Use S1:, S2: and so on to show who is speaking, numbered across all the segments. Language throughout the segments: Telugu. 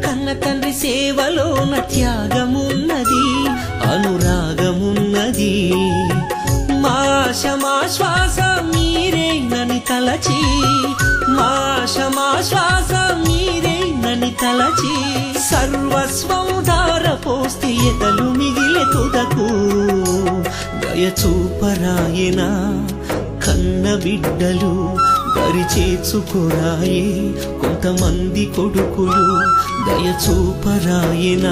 S1: కన్న తండ్రి సేవలోన త్యాగమున్నది, అనురాగమున్నది. మా శ్వాస మీరేనని తలచి, మా శ్వాస మీరేనని తలచి, సర్వస్వం ధారపోస్తే ఎదలు మిగిలే తుదకు. దయచూపరాయన కన్న బిడ్డలు, దరిచేర్చుకోరాయే కొంతమంది కొడుకులు. దయచూపరాయన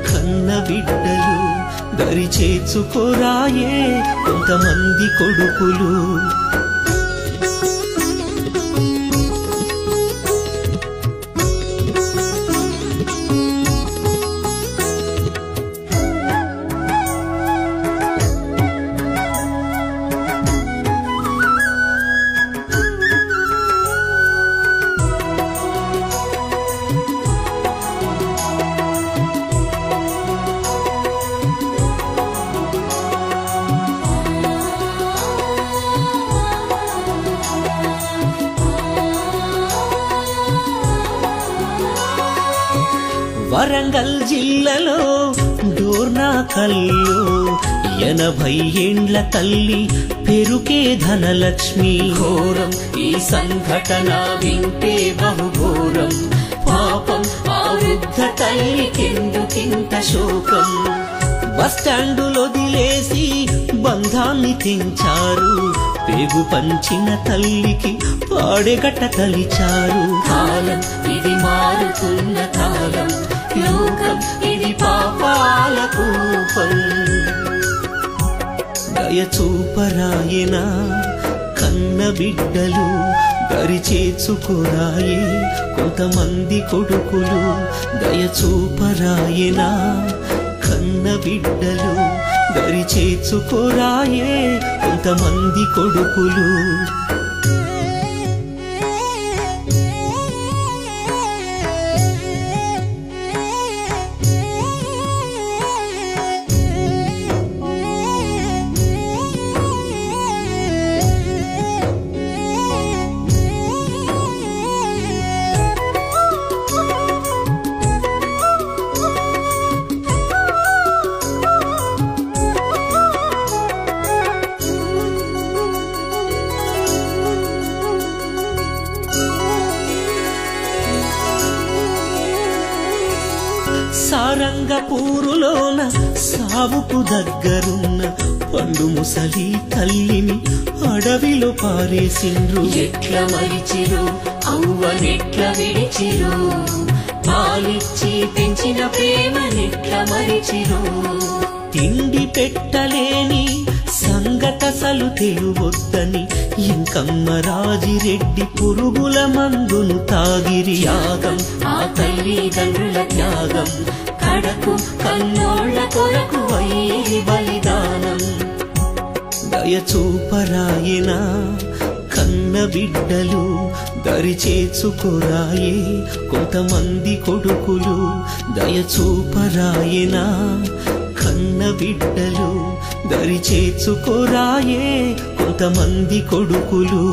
S1: కన్న బిడ్డలు, దరిచేర్చుకోరాయే కొంతమంది కొడుకులు. వరంగల్ జిల్లాలో డోర్నాకల్లో 80 ఏండ్ల తల్లి పెరుకే ధనలక్ష్మి. ఘోరం ఈ సంఘటన వింటే బహుఘోరం, పాపం ఆ వృద్ధ తల్లికెందుకింత శోకం. బస్టాండులో వదిలేసి బంధాన్ని తెంచారు, పేగు పంచిన తల్లికి పాడెగట్ట తలిచారు. కాలం ఇది మారుతున్న కాలం, లోకం ఇది పాపాల కూపం. దయచూపరాయన కన్న బిడ్డలు, దరిచేర్చుకోరాయే కొంతమంది కొడుకులు. దయచూపరాయన కన్న బిడ్డలు, దరిచేర్చుకోరాయే కొంతమంది కొడుకులు. సారంగపూరులోన సావుకు దగ్గరున్న పండు ముసలి తల్లిని అడవిలో పారేసిండ్రు.
S2: ఎట్ల మరిచిరు అవ్వనెట్ల విడిచిరు, పాలిచ్చి పెంచిన ప్రేమనెట్ల మరిచిరు.
S1: తిండి పెట్టలేని సంగతసలు తెలువొద్దని ఇంకమ్మ రాజిరెడ్డి పురుగుల మందును తాగిరి.
S2: త్యాగం ఆ తల్లిదండ్రుల త్యాగం, కడకు కన్నోళ్ళ కొరకు అయ్యి బలిదానం.
S1: దయచూపరాయన కన్న బిడ్డలు, దరిచేర్చుకోరాయే కొంతమంది కొడుకులు. దయచూపరాయన కన్న బిడ్డలు, దరిచేర్చుకోరాయే కొంతమంది కొడుకులు.